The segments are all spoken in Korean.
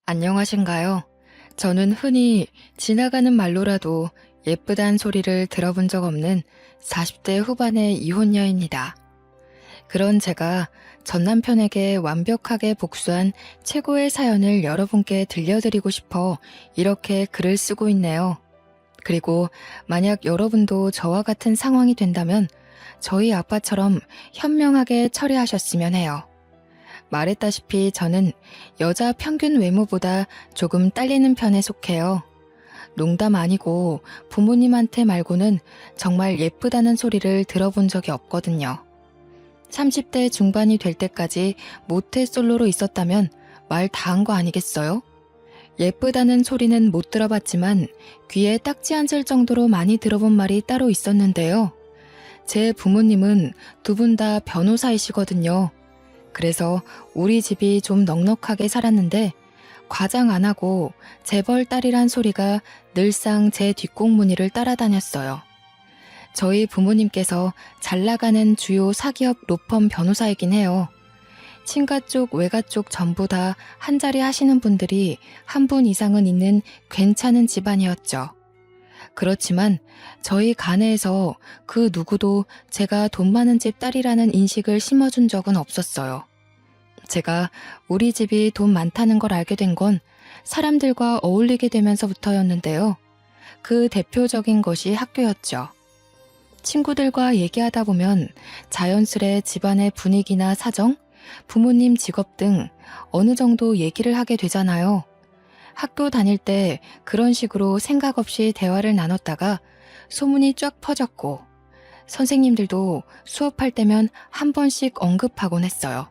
안녕하신가요? 저는 흔히 지나가는 말로라도 예쁘단 소리를 들어본 적 없는 40대 후반의 이혼녀입니다. 그런 제가 전 남편에게 완벽하게 복수한 최고의 사연을 여러분께 들려드리고 싶어 이렇게 글을 쓰고 있네요. 그리고 만약 여러분도 저와 같은 상황이 된다면 저희 아빠처럼 현명하게 처리하셨으면 해요. 말했다시피 저는 여자 평균 외모보다 조금 딸리는 편에 속해요. 농담 아니고 부모님한테 말고는 정말 예쁘다는 소리를 들어본 적이 없거든요. 30대 중반이 될 때까지 모태솔로로 있었다면 말 다 한 거 아니겠어요? 예쁘다는 소리는 못 들어봤지만 귀에 딱지 앉을 정도로 많이 들어본 말이 따로 있었는데요. 제 부모님은 두 분 다 변호사이시거든요. 그래서 우리 집이 좀 넉넉하게 살았는데 과장 안 하고 재벌 딸이란 소리가 늘상 제 뒷공무니를 따라다녔어요. 저희 부모님께서 잘 나가는 주요 사기업 로펌 변호사이긴 해요. 친가 쪽, 외가 쪽 전부 다 한 자리 하시는 분들이 한 분 이상은 있는 괜찮은 집안이었죠. 그렇지만 저희 가네에서 그 누구도 제가 돈 많은 집 딸이라는 인식을 심어준 적은 없었어요. 제가 우리 집이 돈 많다는 걸 알게 된 건 사람들과 어울리게 되면서부터였는데요. 그 대표적인 것이 학교였죠. 친구들과 얘기하다 보면 자연스레 집안의 분위기나 사정, 부모님 직업 등 어느 정도 얘기를 하게 되잖아요. 학교 다닐 때 그런 식으로 생각 없이 대화를 나눴다가 소문이 쫙 퍼졌고 선생님들도 수업할 때면 한 번씩 언급하곤 했어요.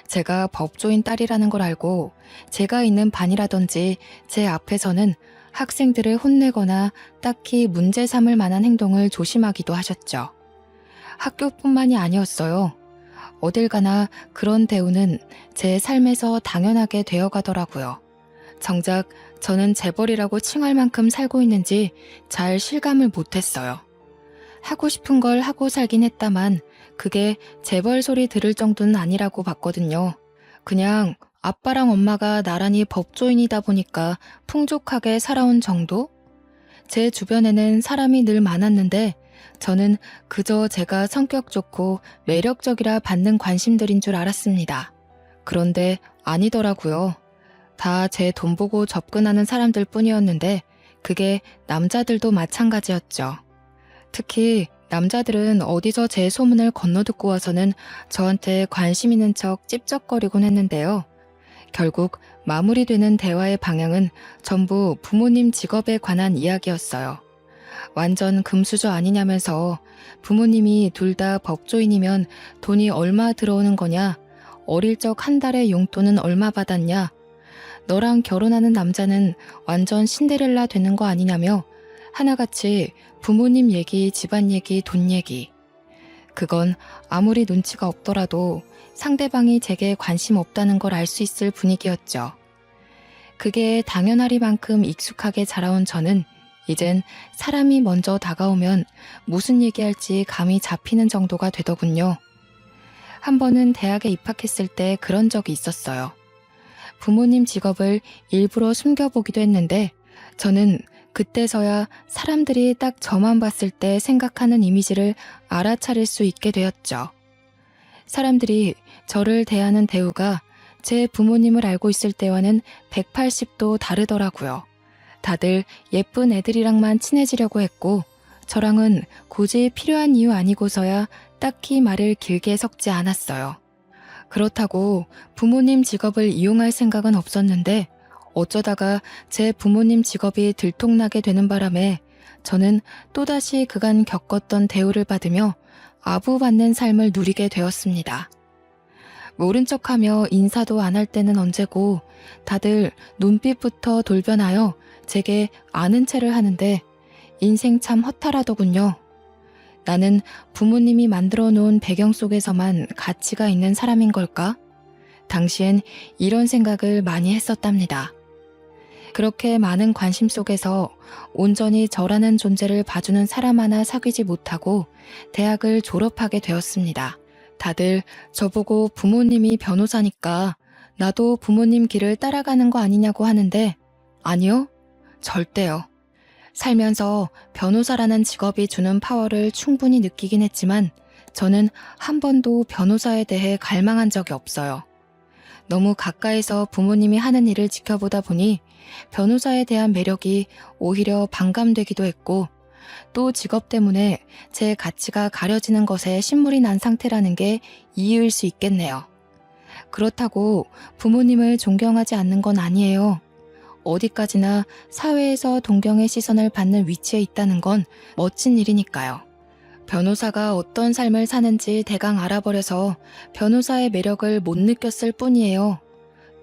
제가 법조인 딸이라는 걸 알고 제가 있는 반이라든지 제 앞에서는 학생들을 혼내거나 딱히 문제 삼을 만한 행동을 조심하기도 하셨죠. 학교뿐만이 아니었어요. 어딜 가나 그런 대우는 제 삶에서 당연하게 되어가더라고요. 정작 저는 재벌이라고 칭할 만큼 살고 있는지 잘 실감을 못했어요. 하고 싶은 걸 하고 살긴 했다만 그게 재벌 소리 들을 정도는 아니라고 봤거든요. 그냥 아빠랑 엄마가 나란히 법조인이다 보니까 풍족하게 살아온 정도? 제 주변에는 사람이 늘 많았는데 저는 그저 제가 성격 좋고 매력적이라 받는 관심들인 줄 알았습니다. 그런데 아니더라고요. 다 제 돈 보고 접근하는 사람들 뿐이었는데 그게 남자들도 마찬가지였죠. 특히 남자들은 어디서 제 소문을 건너듣고 와서는 저한테 관심 있는 척 찝쩍거리곤 했는데요. 결국 마무리되는 대화의 방향은 전부 부모님 직업에 관한 이야기였어요. 완전 금수저 아니냐면서 부모님이 둘 다 법조인이면 돈이 얼마 들어오는 거냐? 어릴 적 한 달에 용돈은 얼마 받았냐? 너랑 결혼하는 남자는 완전 신데렐라 되는 거 아니냐며 하나같이 부모님 얘기, 집안 얘기, 돈 얘기. 그건 아무리 눈치가 없더라도 상대방이 제게 관심 없다는 걸 알 수 있을 분위기였죠. 그게 당연하리만큼 익숙하게 자라온 저는 이젠 사람이 먼저 다가오면 무슨 얘기할지 감이 잡히는 정도가 되더군요. 한 번은 대학에 입학했을 때 그런 적이 있었어요. 부모님 직업을 일부러 숨겨보기도 했는데 저는 그때서야 사람들이 딱 저만 봤을 때 생각하는 이미지를 알아차릴 수 있게 되었죠. 사람들이 저를 대하는 대우가 제 부모님을 알고 있을 때와는 180도 다르더라고요. 다들 예쁜 애들이랑만 친해지려고 했고 저랑은 굳이 필요한 이유 아니고서야 딱히 말을 길게 섞지 않았어요. 그렇다고 부모님 직업을 이용할 생각은 없었는데 어쩌다가 제 부모님 직업이 들통나게 되는 바람에 저는 또다시 그간 겪었던 대우를 받으며 아부받는 삶을 누리게 되었습니다. 모른 척하며 인사도 안 할 때는 언제고 다들 눈빛부터 돌변하여 제게 아는 체를 하는데 인생 참 허탈하더군요. 나는 부모님이 만들어 놓은 배경 속에서만 가치가 있는 사람인 걸까? 당시엔 이런 생각을 많이 했었답니다. 그렇게 많은 관심 속에서 온전히 저라는 존재를 봐주는 사람 하나 사귀지 못하고 대학을 졸업하게 되었습니다. 다들 저보고 부모님이 변호사니까 나도 부모님 길을 따라가는 거 아니냐고 하는데 아니요, 절대요. 살면서 변호사라는 직업이 주는 파워를 충분히 느끼긴 했지만 저는 한 번도 변호사에 대해 갈망한 적이 없어요. 너무 가까이서 부모님이 하는 일을 지켜보다 보니 변호사에 대한 매력이 오히려 반감되기도 했고 또 직업 때문에 제 가치가 가려지는 것에 신물이 난 상태라는 게 이유일 수 있겠네요. 그렇다고 부모님을 존경하지 않는 건 아니에요. 어디까지나 사회에서 동경의 시선을 받는 위치에 있다는 건 멋진 일이니까요. 변호사가 어떤 삶을 사는지 대강 알아버려서 변호사의 매력을 못 느꼈을 뿐이에요.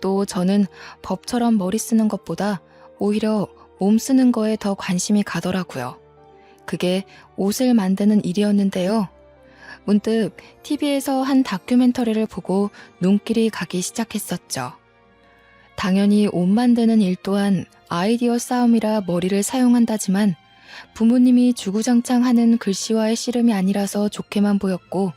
또 저는 법처럼 머리 쓰는 것보다 오히려 몸 쓰는 거에 더 관심이 가더라고요. 그게 옷을 만드는 일이었는데요. 문득 TV에서 한 다큐멘터리를 보고 눈길이 가기 시작했었죠. 당연히 옷 만드는 일 또한 아이디어 싸움이라 머리를 사용한다지만 부모님이 주구장창 하는 글씨와의 씨름이 아니라서 좋게만 보였고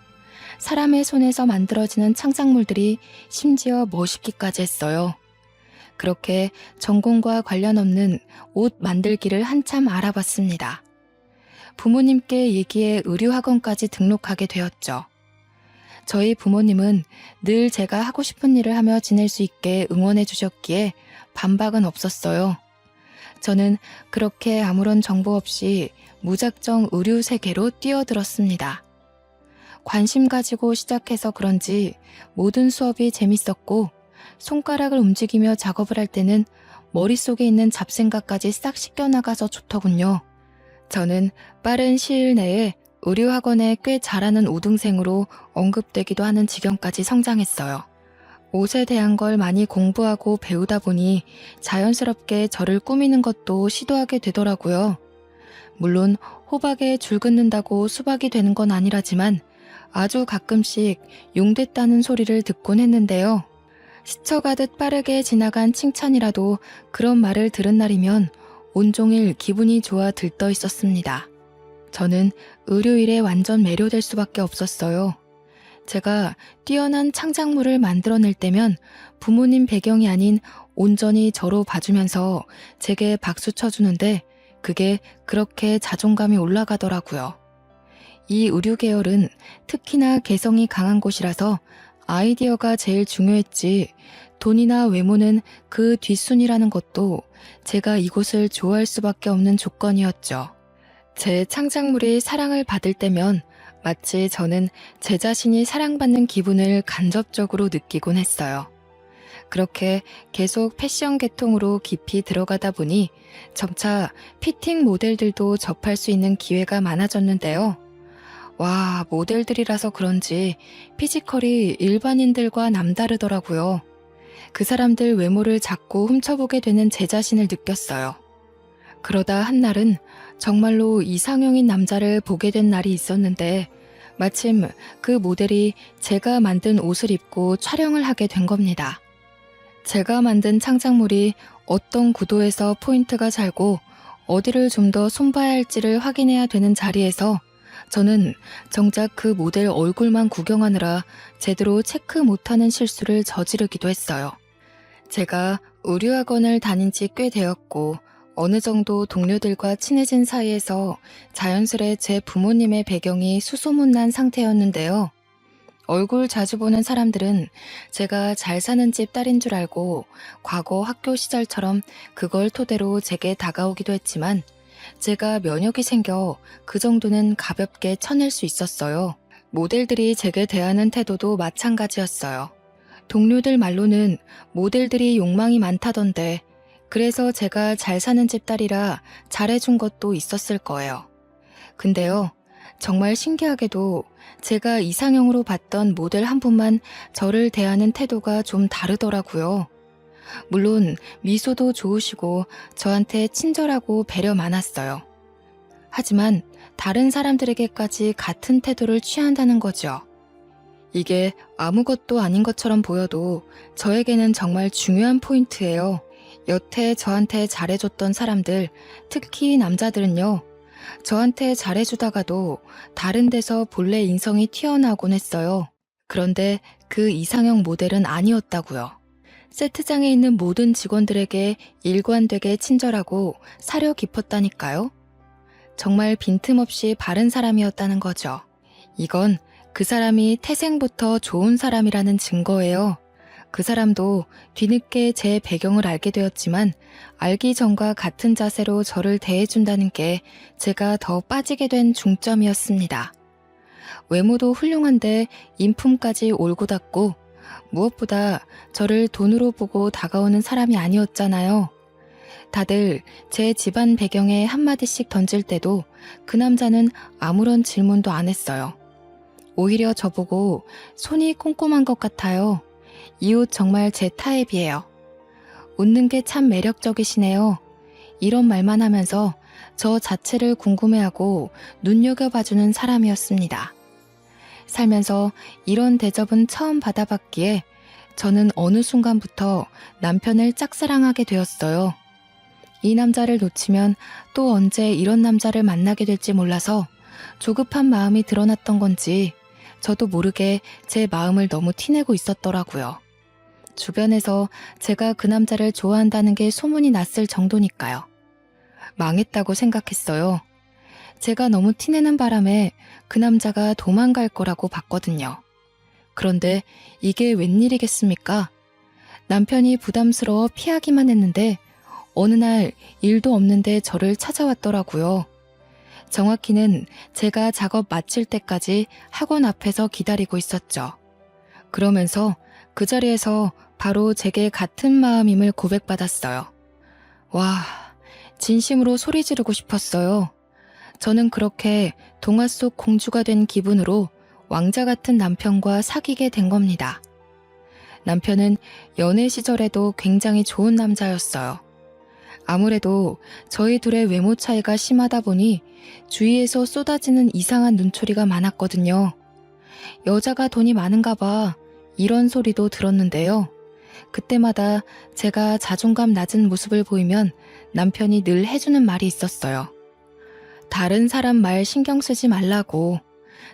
사람의 손에서 만들어지는 창작물들이 심지어 멋있기까지 했어요. 그렇게 전공과 관련 없는 옷 만들기를 한참 알아봤습니다. 부모님께 얘기해 의류학원까지 등록하게 되었죠. 저희 부모님은 늘 제가 하고 싶은 일을 하며 지낼 수 있게 응원해 주셨기에 반박은 없었어요. 저는 그렇게 아무런 정보 없이 무작정 의류 세계로 뛰어들었습니다. 관심 가지고 시작해서 그런지 모든 수업이 재밌었고 손가락을 움직이며 작업을 할 때는 머릿속에 있는 잡생각까지 싹 씻겨나가서 좋더군요. 저는 빠른 시일 내에 의류학원에 꽤 잘하는 우등생으로 언급되기도 하는 지경까지 성장했어요. 옷에 대한 걸 많이 공부하고 배우다 보니 자연스럽게 저를 꾸미는 것도 시도하게 되더라고요. 물론 호박에 줄 긋는다고 수박이 되는 건 아니라지만 아주 가끔씩 용됐다는 소리를 듣곤 했는데요. 스쳐가듯 빠르게 지나간 칭찬이라도 그런 말을 들은 날이면 온종일 기분이 좋아 들떠 있었습니다. 저는 의류일에 완전 매료될 수밖에 없었어요. 제가 뛰어난 창작물을 만들어낼 때면 부모님 배경이 아닌 온전히 저로 봐주면서 제게 박수 쳐주는데 그게 그렇게 자존감이 올라가더라고요. 이 의류 계열은 특히나 개성이 강한 곳이라서 아이디어가 제일 중요했지 돈이나 외모는 그 뒷순이라는 것도 제가 이곳을 좋아할 수밖에 없는 조건이었죠. 제 창작물이 사랑을 받을 때면 마치 저는 제 자신이 사랑받는 기분을 간접적으로 느끼곤 했어요. 그렇게 계속 패션 계통으로 깊이 들어가다 보니 점차 피팅 모델들도 접할 수 있는 기회가 많아졌는데요. 와, 모델들이라서 그런지 피지컬이 일반인들과 남다르더라고요. 그 사람들 외모를 자꾸 훔쳐보게 되는 제 자신을 느꼈어요. 그러다 한날은 정말로 이상형인 남자를 보게 된 날이 있었는데 마침 그 모델이 제가 만든 옷을 입고 촬영을 하게 된 겁니다. 제가 만든 창작물이 어떤 구도에서 포인트가 살고 어디를 좀 더 손봐야 할지를 확인해야 되는 자리에서 저는 정작 그 모델 얼굴만 구경하느라 제대로 체크 못하는 실수를 저지르기도 했어요. 제가 의류학원을 다닌 지 꽤 되었고 어느 정도 동료들과 친해진 사이에서 자연스레 제 부모님의 배경이 수소문난 상태였는데요. 얼굴 자주 보는 사람들은 제가 잘 사는 집 딸인 줄 알고 과거 학교 시절처럼 그걸 토대로 제게 다가오기도 했지만 제가 면역이 생겨 그 정도는 가볍게 쳐낼 수 있었어요. 모델들이 제게 대하는 태도도 마찬가지였어요. 동료들 말로는 모델들이 욕망이 많다던데 그래서 제가 잘 사는 집 딸이라 잘해준 것도 있었을 거예요. 근데요, 정말 신기하게도 제가 이상형으로 봤던 모델 한 분만 저를 대하는 태도가 좀 다르더라고요. 물론 미소도 좋으시고 저한테 친절하고 배려 많았어요. 하지만 다른 사람들에게까지 같은 태도를 취한다는 거죠. 이게 아무것도 아닌 것처럼 보여도 저에게는 정말 중요한 포인트예요. 여태 저한테 잘해줬던 사람들, 특히 남자들은요. 저한테 잘해주다가도 다른 데서 본래 인성이 튀어나오곤 했어요. 그런데 그 이상형 모델은 아니었다고요. 세트장에 있는 모든 직원들에게 일관되게 친절하고 사려 깊었다니까요. 정말 빈틈없이 바른 사람이었다는 거죠. 이건 그 사람이 태생부터 좋은 사람이라는 증거예요. 그 사람도 뒤늦게 제 배경을 알게 되었지만 알기 전과 같은 자세로 저를 대해준다는 게 제가 더 빠지게 된 중점이었습니다. 외모도 훌륭한데 인품까지 올고 닦고 무엇보다 저를 돈으로 보고 다가오는 사람이 아니었잖아요. 다들 제 집안 배경에 한마디씩 던질 때도 그 남자는 아무런 질문도 안 했어요. 오히려 저보고 손이 꼼꼼한 것 같아요. 이 옷 정말 제 타입이에요. 웃는 게 참 매력적이시네요. 이런 말만 하면서 저 자체를 궁금해하고 눈여겨봐주는 사람이었습니다. 살면서 이런 대접은 처음 받아봤기에 저는 어느 순간부터 남편을 짝사랑하게 되었어요. 이 남자를 놓치면 또 언제 이런 남자를 만나게 될지 몰라서 조급한 마음이 드러났던 건지 저도 모르게 제 마음을 너무 티내고 있었더라고요. 주변에서 제가 그 남자를 좋아한다는 게 소문이 났을 정도니까요. 망했다고 생각했어요. 제가 너무 티내는 바람에 그 남자가 도망갈 거라고 봤거든요. 그런데 이게 웬일이겠습니까? 남편이 부담스러워 피하기만 했는데 어느 날 일도 없는데 저를 찾아왔더라고요. 정확히는 제가 작업 마칠 때까지 학원 앞에서 기다리고 있었죠. 그러면서 그 자리에서 바로 제게 같은 마음임을 고백받았어요. 와, 진심으로 소리 지르고 싶었어요. 저는 그렇게 동화 속 공주가 된 기분으로 왕자 같은 남편과 사귀게 된 겁니다. 남편은 연애 시절에도 굉장히 좋은 남자였어요. 아무래도 저희 둘의 외모 차이가 심하다 보니 주위에서 쏟아지는 이상한 눈초리가 많았거든요. 여자가 돈이 많은가 봐 이런 소리도 들었는데요. 그때마다 제가 자존감 낮은 모습을 보이면 남편이 늘 해주는 말이 있었어요. 다른 사람 말 신경 쓰지 말라고.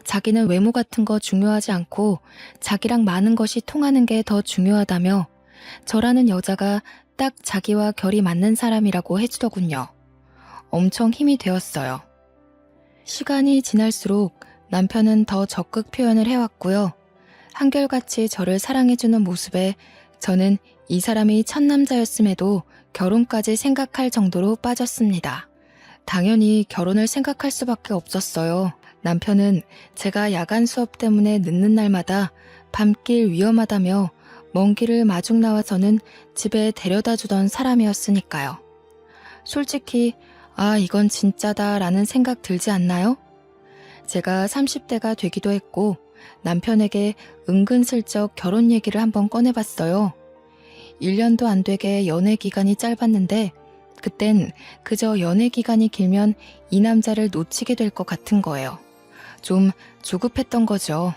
자기는 외모 같은 거 중요하지 않고 자기랑 많은 것이 통하는 게 더 중요하다며 저라는 여자가 딱 자기와 결이 맞는 사람이라고 해주더군요. 엄청 힘이 되었어요. 시간이 지날수록 남편은 더 적극 표현을 해왔고요. 한결같이 저를 사랑해주는 모습에 저는 이 사람이 첫 남자였음에도 결혼까지 생각할 정도로 빠졌습니다. 당연히 결혼을 생각할 수밖에 없었어요. 남편은 제가 야간 수업 때문에 늦는 날마다 밤길 위험하다며 먼 길을 마중 나와서는 집에 데려다 주던 사람이었으니까요. 솔직히 이건 진짜다 라는 생각 들지 않나요? 제가 30대가 되기도 했고 남편에게 은근슬쩍 결혼 얘기를 한번 꺼내봤어요. 1년도 안 되게 연애 기간이 짧았는데 그땐 그저 연애 기간이 길면 이 남자를 놓치게 될 것 같은 거예요. 좀 조급했던 거죠.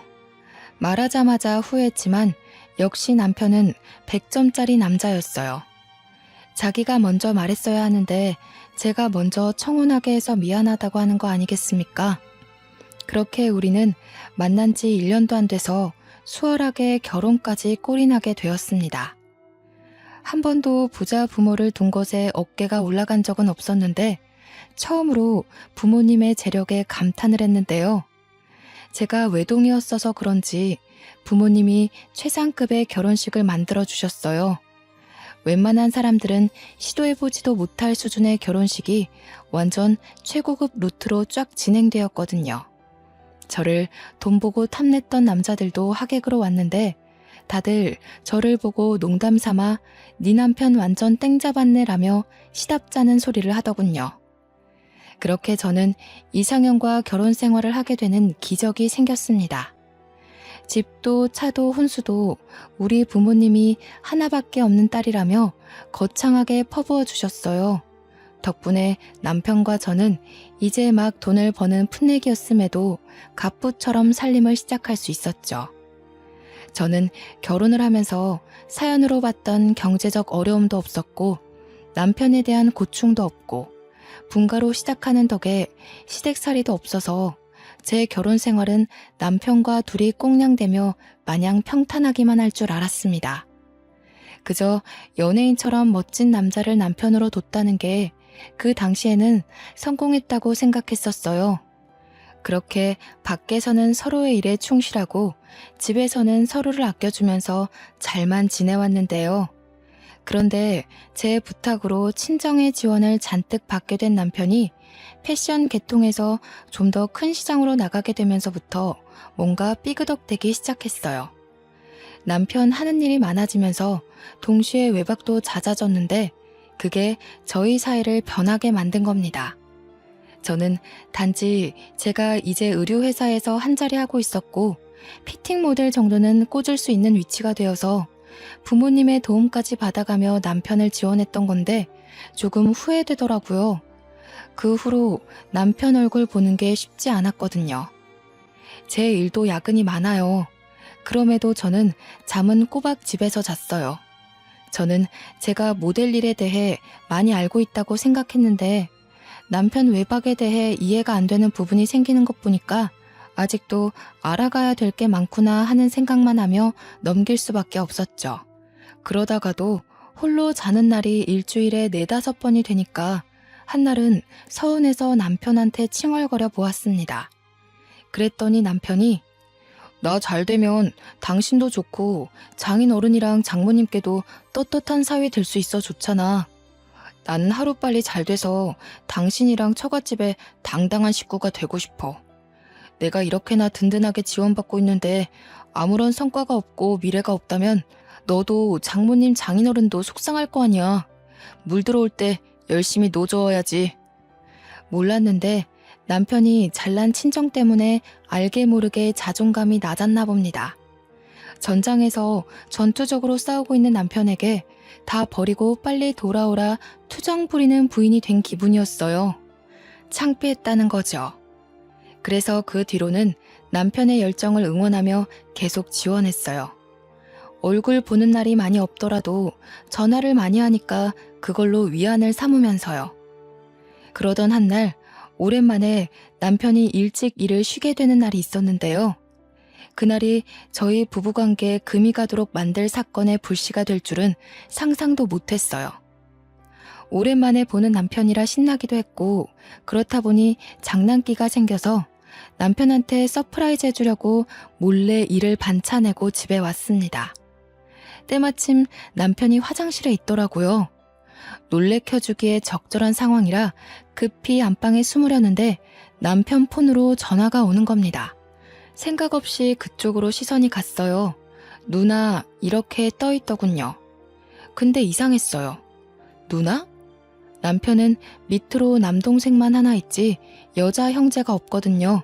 말하자마자 후회했지만 역시 남편은 100점짜리 남자였어요. 자기가 먼저 말했어야 하는데 제가 먼저 청혼하게 해서 미안하다고 하는 거 아니겠습니까? 그렇게 우리는 만난 지 1년도 안 돼서 수월하게 결혼까지 꼴이나게 되었습니다. 한 번도 부자 부모를 둔 것에 어깨가 올라간 적은 없었는데 처음으로 부모님의 재력에 감탄을 했는데요. 제가 외동이었어서 그런지 부모님이 최상급의 결혼식을 만들어 주셨어요. 웬만한 사람들은 시도해보지도 못할 수준의 결혼식이 완전 최고급 루트로 쫙 진행되었거든요. 저를 돈 보고 탐냈던 남자들도 하객으로 왔는데 다들 저를 보고 농담 삼아 네 남편 완전 땡 잡았네 라며 시답잖은 소리를 하더군요. 그렇게 저는 이상형과 결혼 생활을 하게 되는 기적이 생겼습니다. 집도 차도 혼수도 우리 부모님이 하나밖에 없는 딸이라며 거창하게 퍼부어 주셨어요. 덕분에 남편과 저는 이제 막 돈을 버는 풋내기였음에도 갑부처럼 살림을 시작할 수 있었죠. 저는 결혼을 하면서 사연으로 봤던 경제적 어려움도 없었고 남편에 대한 고충도 없고 분가로 시작하는 덕에 시댁살이도 없어서 제 결혼 생활은 남편과 둘이 꽁냥대며 마냥 평탄하기만 할 줄 알았습니다. 그저 연예인처럼 멋진 남자를 남편으로 뒀다는 게 그 당시에는 성공했다고 생각했었어요. 그렇게 밖에서는 서로의 일에 충실하고 집에서는 서로를 아껴주면서 잘만 지내왔는데요. 그런데 제 부탁으로 친정의 지원을 잔뜩 받게 된 남편이 패션 계통에서 좀 더 큰 시장으로 나가게 되면서부터 뭔가 삐그덕대기 시작했어요. 남편 하는 일이 많아지면서 동시에 외박도 잦아졌는데 그게 저희 사이를 변하게 만든 겁니다. 저는 단지 제가 이제 의류회사에서 한 자리 하고 있었고 피팅 모델 정도는 꽂을 수 있는 위치가 되어서 부모님의 도움까지 받아가며 남편을 지원했던 건데 조금 후회되더라고요. 그 후로 남편 얼굴 보는 게 쉽지 않았거든요. 제 일도 야근이 많아요. 그럼에도 저는 잠은 꼬박 집에서 잤어요. 저는 제가 모델 일에 대해 많이 알고 있다고 생각했는데 남편 외박에 대해 이해가 안 되는 부분이 생기는 것 보니까 아직도 알아가야 될 게 많구나 하는 생각만 하며 넘길 수밖에 없었죠. 그러다가도 홀로 자는 날이 일주일에 4-5번이 되니까 한날은 서운해서 남편한테 칭얼거려 보았습니다. 그랬더니 남편이 나 잘 되면 당신도 좋고 장인 어른이랑 장모님께도 떳떳한 사위 될 수 있어 좋잖아. 나는 하루빨리 잘 돼서 당신이랑 처갓집에 당당한 식구가 되고 싶어. 내가 이렇게나 든든하게 지원받고 있는데 아무런 성과가 없고 미래가 없다면 너도 장모님 장인어른도 속상할 거 아니야. 물 들어올 때 열심히 노저어야지. 몰랐는데 남편이 잘난 친정 때문에 알게 모르게 자존감이 낮았나 봅니다. 전장에서 전투적으로 싸우고 있는 남편에게 다 버리고 빨리 돌아오라 투정 부리는 부인이 된 기분이었어요. 창피했다는 거죠. 그래서 그 뒤로는 남편의 열정을 응원하며 계속 지원했어요. 얼굴 보는 날이 많이 없더라도 전화를 많이 하니까 그걸로 위안을 삼으면서요. 그러던 한날 오랜만에 남편이 일찍 일을 쉬게 되는 날이 있었는데요. 그날이 저희 부부관계에 금이 가도록 만들 사건의 불씨가 될 줄은 상상도 못했어요. 오랜만에 보는 남편이라 신나기도 했고 그렇다 보니 장난기가 생겨서 남편한테 서프라이즈 해주려고 몰래 일을 반차내고 집에 왔습니다. 때마침 남편이 화장실에 있더라고요. 놀래켜주기에 적절한 상황이라 급히 안방에 숨으려는데 남편 폰으로 전화가 오는 겁니다. 생각 없이 그쪽으로 시선이 갔어요. 누나 이렇게 떠있더군요. 근데 이상했어요. 누나? 남편은 밑으로 남동생만 하나 있지 여자 형제가 없거든요.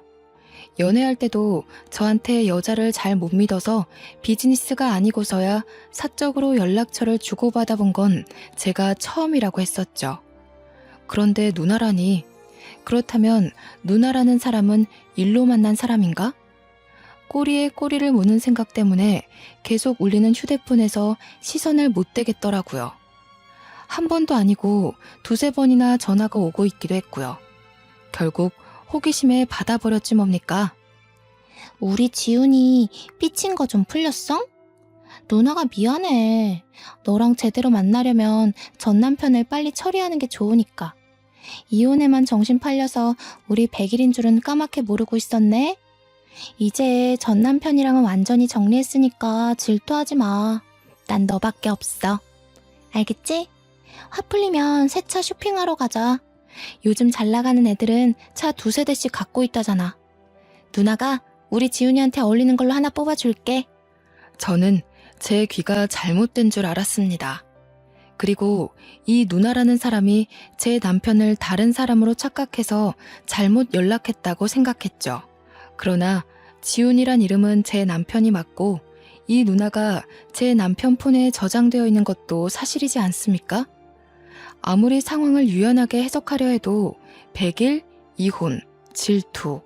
연애할 때도 저한테 여자를 잘 못 믿어서 비즈니스가 아니고서야 사적으로 연락처를 주고받아 본 건 제가 처음이라고 했었죠. 그런데 누나라니, 그렇다면 누나라는 사람은 일로 만난 사람인가? 꼬리에 꼬리를 무는 생각 때문에 계속 울리는 휴대폰에서 시선을 못 떼겠더라고요. 한 번도 아니고 2-3번이나 전화가 오고 있기도 했고요. 결국 호기심에 받아버렸지 뭡니까? 우리 지훈이 삐친 거 좀 풀렸어? 누나가 미안해. 너랑 제대로 만나려면 전 남편을 빨리 처리하는 게 좋으니까. 이혼에만 정신 팔려서 우리 100일인 줄은 까맣게 모르고 있었네. 이제 전 남편이랑은 완전히 정리했으니까 질투하지 마. 난 너밖에 없어. 알겠지? 화 풀리면 새 차 쇼핑하러 가자. 요즘 잘 나가는 애들은 차 2-3대씩 갖고 있다잖아. 누나가 우리 지훈이한테 어울리는 걸로 하나 뽑아줄게. 저는 제 귀가 잘못된 줄 알았습니다. 그리고 이 누나라는 사람이 제 남편을 다른 사람으로 착각해서 잘못 연락했다고 생각했죠. 그러나 지훈이란 이름은 제 남편이 맞고 이 누나가 제 남편 폰에 저장되어 있는 것도 사실이지 않습니까? 아무리 상황을 유연하게 해석하려 해도 100일, 이혼, 질투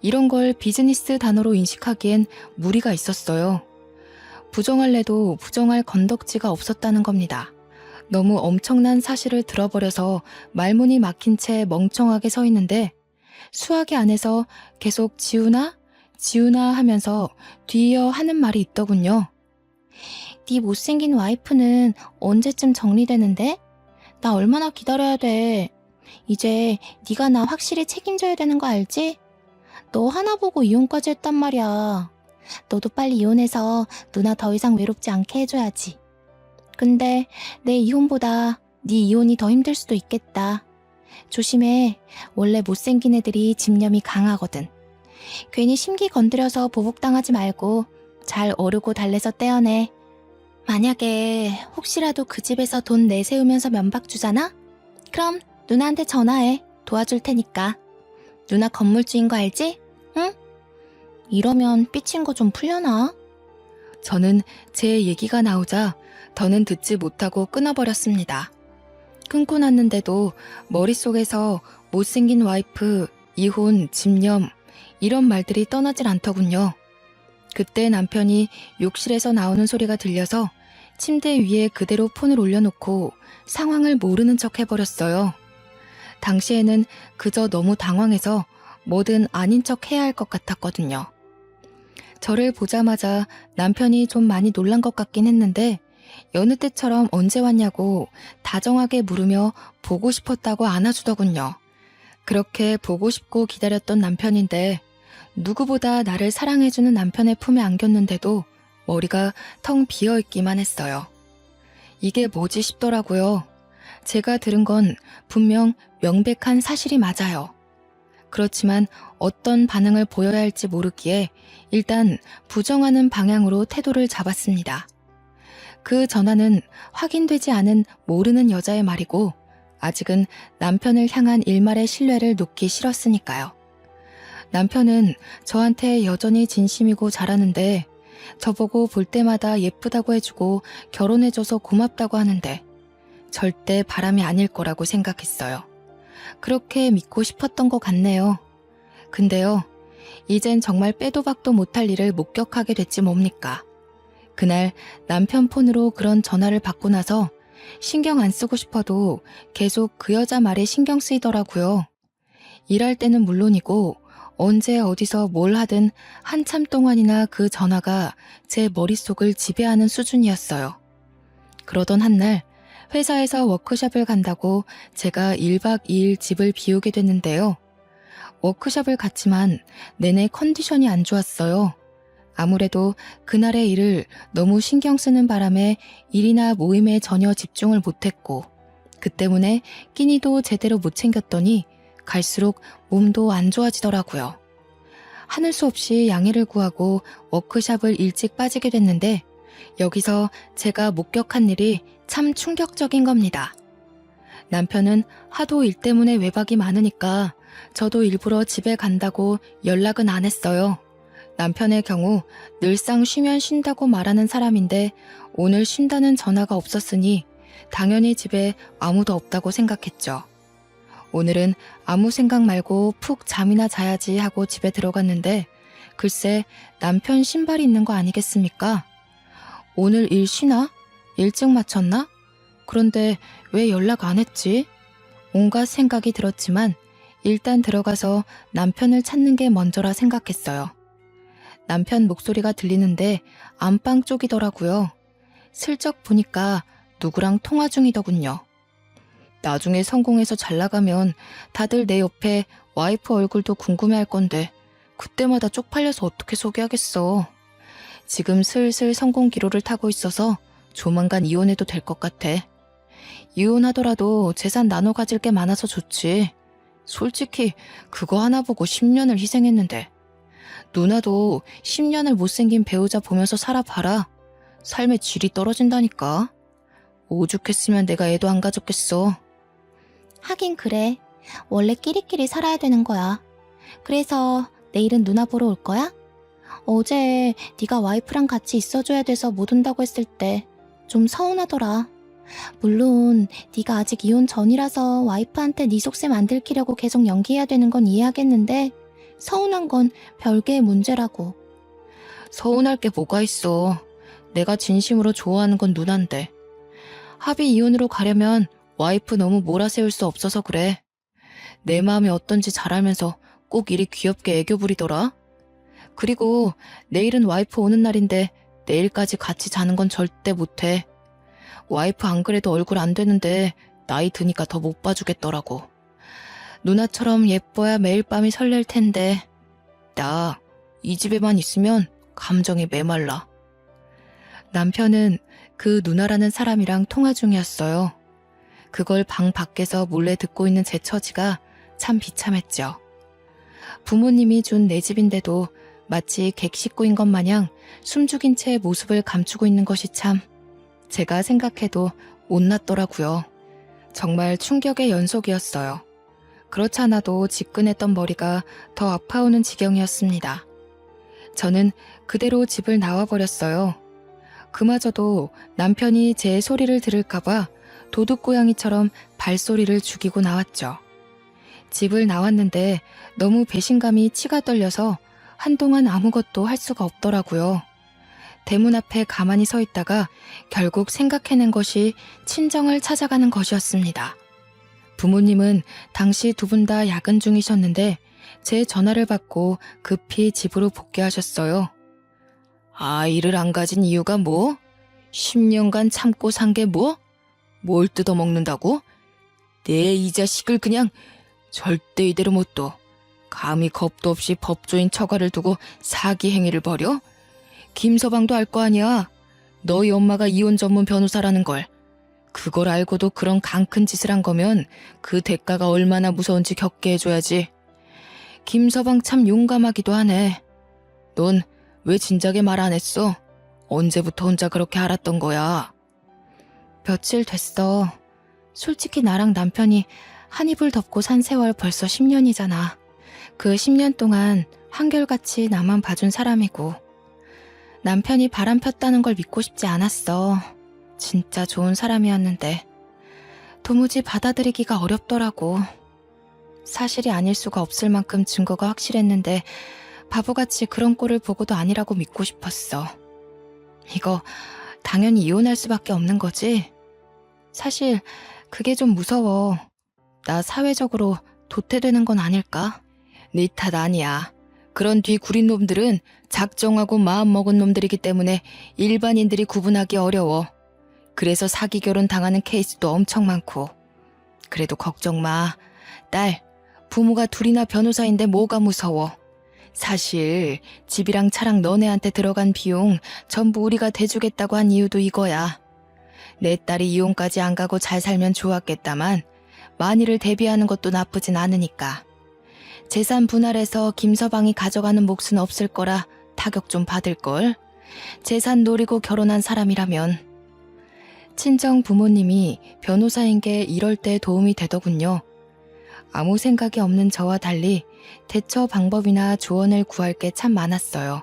이런 걸 비즈니스 단어로 인식하기엔 무리가 있었어요. 부정할래도 부정할 건덕지가 없었다는 겁니다. 너무 엄청난 사실을 들어버려서 말문이 막힌 채 멍청하게 서 있는데 수화기 안에서 계속 지훈아? 지훈아 하면서 뒤이어 하는 말이 있더군요. 네 못생긴 와이프는 언제쯤 정리되는데? 나 얼마나 기다려야 돼. 이제 네가 나 확실히 책임져야 되는 거 알지? 너 하나 보고 이혼까지 했단 말이야. 너도 빨리 이혼해서 누나 더 이상 외롭지 않게 해줘야지. 근데 내 이혼보다 네 이혼이 더 힘들 수도 있겠다. 조심해. 원래 못생긴 애들이 집념이 강하거든. 괜히 심기 건드려서 보복당하지 말고 잘 어르고 달래서 떼어내. 만약에 혹시라도 그 집에서 돈 내세우면서 면박 주잖아? 그럼 누나한테 전화해. 도와줄 테니까. 누나 건물주인 거 알지? 응? 이러면 삐친 거 좀 풀려나? 저는 제 얘기가 나오자 더는 듣지 못하고 끊어버렸습니다. 끊고 났는데도 머릿속에서 못생긴 와이프, 이혼, 집념 이런 말들이 떠나질 않더군요. 그때 남편이 욕실에서 나오는 소리가 들려서 침대 위에 그대로 폰을 올려놓고 상황을 모르는 척 해버렸어요. 당시에는 그저 너무 당황해서 뭐든 아닌 척 해야 할 것 같았거든요. 저를 보자마자 남편이 좀 많이 놀란 것 같긴 했는데 여느 때처럼 언제 왔냐고 다정하게 물으며 보고 싶었다고 안아주더군요. 그렇게 보고 싶고 기다렸던 남편인데 누구보다 나를 사랑해주는 남편의 품에 안겼는데도 머리가 텅 비어있기만 했어요. 이게 뭐지 싶더라고요. 제가 들은 건 분명 명백한 사실이 맞아요. 그렇지만 어떤 반응을 보여야 할지 모르기에 일단 부정하는 방향으로 태도를 잡았습니다. 그 전화는 확인되지 않은 모르는 여자의 말이고 아직은 남편을 향한 일말의 신뢰를 놓기 싫었으니까요. 남편은 저한테 여전히 진심이고 잘하는데 저보고 볼 때마다 예쁘다고 해주고 결혼해줘서 고맙다고 하는데 절대 바람이 아닐 거라고 생각했어요. 그렇게 믿고 싶었던 것 같네요. 근데요, 이젠 정말 빼도 박도 못할 일을 목격하게 됐지 뭡니까. 그날 남편 폰으로 그런 전화를 받고 나서 신경 안 쓰고 싶어도 계속 그 여자 말에 신경 쓰이더라고요. 일할 때는 물론이고 언제 어디서 뭘 하든 한참 동안이나 그 전화가 제 머릿속을 지배하는 수준이었어요. 그러던 한날 회사에서 워크숍을 간다고 제가 1박 2일 집을 비우게 됐는데요. 워크숍을 갔지만 내내 컨디션이 안 좋았어요. 아무래도 그날의 일을 너무 신경 쓰는 바람에 일이나 모임에 전혀 집중을 못했고 그 때문에 끼니도 제대로 못 챙겼더니 갈수록 몸도 안 좋아지더라고요. 하늘 수 없이 양해를 구하고 워크숍을 일찍 빠지게 됐는데 여기서 제가 목격한 일이 참 충격적인 겁니다. 남편은 하도 일 때문에 외박이 많으니까 저도 일부러 집에 간다고 연락은 안 했어요. 남편의 경우 늘상 쉬면 쉰다고 말하는 사람인데 오늘 쉰다는 전화가 없었으니 당연히 집에 아무도 없다고 생각했죠. 오늘은 아무 생각 말고 푹 잠이나 자야지 하고 집에 들어갔는데 글쎄 남편 신발이 있는 거 아니겠습니까? 오늘 일 쉬나? 일찍 마쳤나? 그런데 왜 연락 안 했지? 온갖 생각이 들었지만 일단 들어가서 남편을 찾는 게 먼저라 생각했어요. 남편 목소리가 들리는데 안방 쪽이더라고요. 슬쩍 보니까 누구랑 통화 중이더군요. 나중에 성공해서 잘 나가면 다들 내 옆에 와이프 얼굴도 궁금해할 건데 그때마다 쪽팔려서 어떻게 소개하겠어. 지금 슬슬 성공 기로를 타고 있어서 조만간 이혼해도 될 것 같아. 이혼하더라도 재산 나눠 가질 게 많아서 좋지. 솔직히 그거 하나 보고 10년을 희생했는데 누나도 10년을 못생긴 배우자 보면서 살아봐라. 삶의 질이 떨어진다니까. 오죽했으면 내가 애도 안 가졌겠어. 하긴 그래. 원래 끼리끼리 살아야 되는 거야. 그래서 내일은 누나 보러 올 거야? 어제 네가 와이프랑 같이 있어줘야 돼서 못 온다고 했을 때 좀 서운하더라. 물론 네가 아직 이혼 전이라서 와이프한테 네 속셈 안 들키려고 계속 연기해야 되는 건 이해하겠는데 서운한 건 별개의 문제라고. 서운할 게 뭐가 있어. 내가 진심으로 좋아하는 건 누난데. 합의 이혼으로 가려면 와이프 너무 몰아세울 수 없어서 그래. 내 마음이 어떤지 잘 알면서 꼭 이리 귀엽게 애교 부리더라. 그리고 내일은 와이프 오는 날인데 내일까지 같이 자는 건 절대 못해. 와이프 안 그래도 얼굴 안 되는데 나이 드니까 더 못 봐주겠더라고. 누나처럼 예뻐야 매일 밤이 설렐 텐데 나 이 집에만 있으면 감정이 메말라. 남편은 그 누나라는 사람이랑 통화 중이었어요. 그걸 방 밖에서 몰래 듣고 있는 제 처지가 참 비참했죠. 부모님이 준 내 집인데도 마치 객식구인 것 마냥 숨죽인 채 모습을 감추고 있는 것이 참 제가 생각해도 못났더라고요. 정말 충격의 연속이었어요. 그렇지 않아도 지끈했던 머리가 더 아파오는 지경이었습니다. 저는 그대로 집을 나와버렸어요. 그마저도 남편이 제 소리를 들을까봐 도둑고양이처럼 발소리를 죽이고 나왔죠. 집을 나왔는데 너무 배신감이 치가 떨려서 한동안 아무것도 할 수가 없더라고요. 대문 앞에 가만히 서 있다가 결국 생각해낸 것이 친정을 찾아가는 것이었습니다. 부모님은 당시 두 분 다 야근 중이셨는데 제 전화를 받고 급히 집으로 복귀하셨어요. 아이를 안 가진 이유가 뭐? 10년간 참고 산 게 뭐? 뭘 뜯어먹는다고? 내 이 자식을 그냥 절대 이대로 못 둬. 감히 겁도 없이 법조인 처가를 두고 사기 행위를 벌여? 김서방도 알 거 아니야. 너희 엄마가 이혼 전문 변호사라는 걸. 그걸 알고도 그런 강큰 짓을 한 거면 그 대가가 얼마나 무서운지 겪게 해줘야지. 김서방 참 용감하기도 하네. 넌 왜 진작에 말 안 했어? 언제부터 혼자 그렇게 알았던 거야? 며칠 됐어. 솔직히 나랑 남편이 한 이불 덮고 산 세월 벌써 10년이잖아. 그 10년 동안 한결같이 나만 봐준 사람이고 남편이 바람 폈다는 걸 믿고 싶지 않았어. 진짜 좋은 사람이었는데 도무지 받아들이기가 어렵더라고. 사실이 아닐 수가 없을 만큼 증거가 확실했는데 바보같이 그런 꼴을 보고도 아니라고 믿고 싶었어. 이거 당연히 이혼할 수밖에 없는 거지? 사실 그게 좀 무서워. 나 사회적으로 도태되는 건 아닐까? 네 탓 아니야. 그런 뒤구린 놈들은 작정하고 마음먹은 놈들이기 때문에 일반인들이 구분하기 어려워. 그래서 사기 결혼 당하는 케이스도 엄청 많고. 그래도 걱정 마. 딸, 부모가 둘이나 변호사인데 뭐가 무서워. 사실 집이랑 차랑 너네한테 들어간 비용 전부 우리가 대주겠다고 한 이유도 이거야. 내 딸이 이혼까지 안 가고 잘 살면 좋았겠다만 만일을 대비하는 것도 나쁘진 않으니까. 재산 분할해서 김서방이 가져가는 몫은 없을 거라 타격 좀 받을걸. 재산 노리고 결혼한 사람이라면. 친정 부모님이 변호사인 게 이럴 때 도움이 되더군요. 아무 생각이 없는 저와 달리 대처 방법이나 조언을 구할 게 참 많았어요.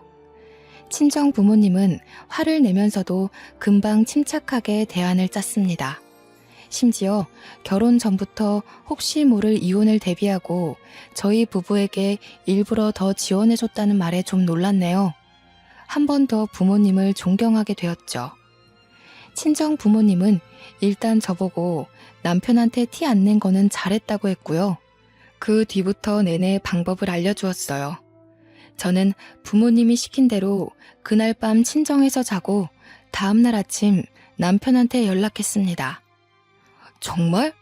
친정 부모님은 화를 내면서도 금방 침착하게 대안을 짰습니다. 심지어 결혼 전부터 혹시 모를 이혼을 대비하고 저희 부부에게 일부러 더 지원해줬다는 말에 좀 놀랐네요. 한 번 더 부모님을 존경하게 되었죠. 친정 부모님은 일단 저보고 남편한테 티 안 낸 거는 잘했다고 했고요. 그 뒤부터 내내 방법을 알려주었어요. 저는 부모님이 시킨 대로 그날 밤 친정에서 자고 다음날 아침 남편한테 연락했습니다. 정말?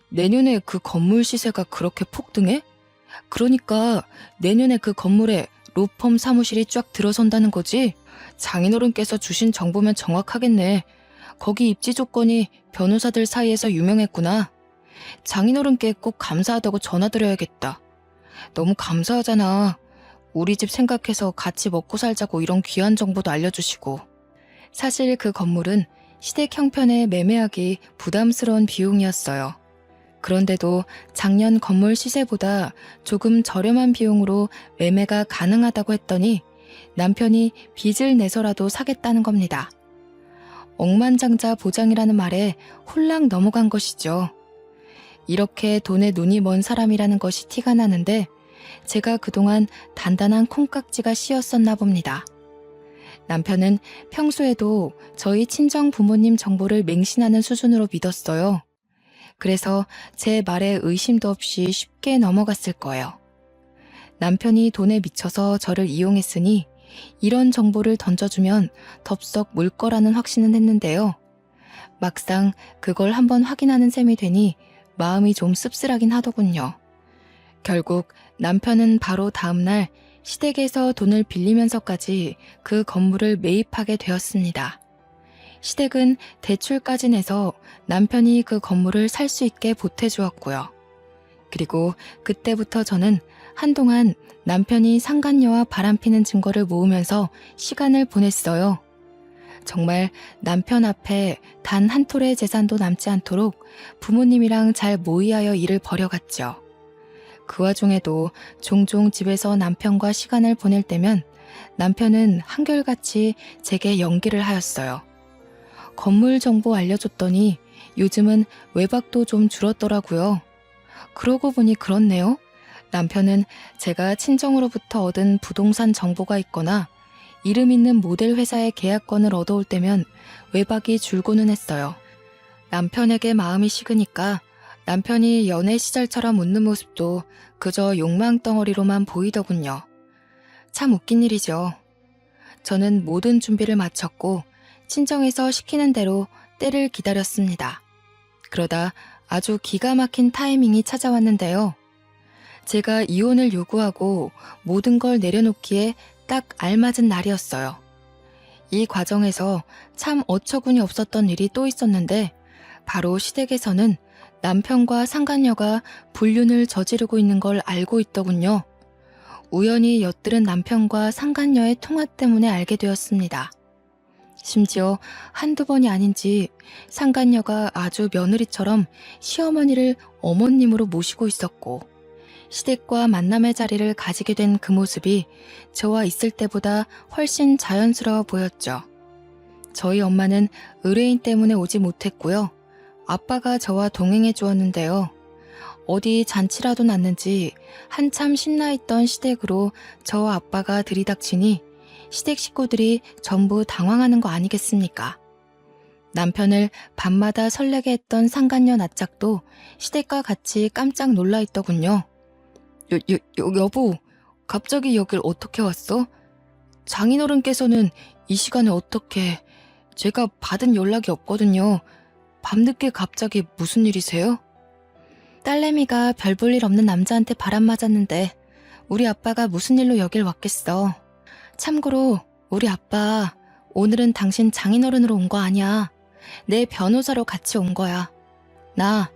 내년에 그 건물 시세가 그렇게 폭등해? 그러니까 내년에 그 건물에 로펌 사무실이 쫙 들어선다는 거지? 장인어른께서 주신 정보면 정확하겠네. 거기 입지 조건이 변호사들 사이에서 유명했구나. 장인어른께 꼭 감사하다고 전화드려야겠다. 너무 감사하잖아. 우리 집 생각해서 같이 먹고 살자고 이런 귀한 정보도 알려주시고. 사실 그 건물은 시댁 형편에 매매하기 부담스러운 비용이었어요. 그런데도 작년 건물 시세보다 조금 저렴한 비용으로 매매가 가능하다고 했더니 남편이 빚을 내서라도 사겠다는 겁니다. 억만장자 보장이라는 말에 홀랑 넘어간 것이죠. 이렇게 돈에 눈이 먼 사람이라는 것이 티가 나는데 제가 그동안 단단한 콩깍지가 씌었었나 봅니다. 남편은 평소에도 저희 친정 부모님 정보를 맹신하는 수준으로 믿었어요. 그래서 제 말에 의심도 없이 쉽게 넘어갔을 거예요. 남편이 돈에 미쳐서 저를 이용했으니 이런 정보를 던져주면 덥석 물 거라는 확신은 했는데요. 막상 그걸 한번 확인하는 셈이 되니 마음이 좀 씁쓸하긴 하더군요. 결국 남편은 바로 다음날 시댁에서 돈을 빌리면서까지 그 건물을 매입하게 되었습니다. 시댁은 대출까지 내서 남편이 그 건물을 살 수 있게 보태주었고요. 그리고 그때부터 저는 한동안 남편이 상간녀와 바람피는 증거를 모으면서 시간을 보냈어요. 정말 남편 앞에 단 한 톨의 재산도 남지 않도록 부모님이랑 잘 모의하여 일을 벌여갔죠. 그 와중에도 종종 집에서 남편과 시간을 보낼 때면 남편은 한결같이 제게 연기를 하였어요. 건물 정보 알려줬더니 요즘은 외박도 좀 줄었더라고요. 그러고 보니 그렇네요. 남편은 제가 친정으로부터 얻은 부동산 정보가 있거나 이름 있는 모델 회사의 계약권을 얻어올 때면 외박이 줄고는 했어요. 남편에게 마음이 식으니까 남편이 연애 시절처럼 웃는 모습도 그저 욕망 덩어리로만 보이더군요. 참 웃긴 일이죠. 저는 모든 준비를 마쳤고 친정에서 시키는 대로 때를 기다렸습니다. 그러다 아주 기가 막힌 타이밍이 찾아왔는데요. 제가 이혼을 요구하고 모든 걸 내려놓기에 딱 알맞은 날이었어요. 이 과정에서 참 어처구니 없었던 일이 또 있었는데 바로 시댁에서는 남편과 상간녀가 불륜을 저지르고 있는 걸 알고 있더군요. 우연히 엿들은 남편과 상간녀의 통화 때문에 알게 되었습니다. 심지어 한두 번이 아닌지 상간녀가 아주 며느리처럼 시어머니를 어머님으로 모시고 있었고 시댁과 만남의 자리를 가지게 된 그 모습이 저와 있을 때보다 훨씬 자연스러워 보였죠. 저희 엄마는 의뢰인 때문에 오지 못했고요. 아빠가 저와 동행해 주었는데요. 어디 잔치라도 났는지 한참 신나 있던 시댁으로 저와 아빠가 들이닥치니 시댁 식구들이 전부 당황하는 거 아니겠습니까? 남편을 밤마다 설레게 했던 상간녀 낯짝도 시댁과 같이 깜짝 놀라 있더군요. 여보, 갑자기 여길 어떻게 왔어? 장인어른께서는 이 시간에 어떻게... 제가 받은 연락이 없거든요. 밤늦게 갑자기 무슨 일이세요? 딸내미가 별 볼 일 없는 남자한테 바람 맞았는데 우리 아빠가 무슨 일로 여길 왔겠어. 참고로 우리 아빠 오늘은 당신 장인어른으로 온 거 아니야. 내 변호사로 같이 온 거야. 나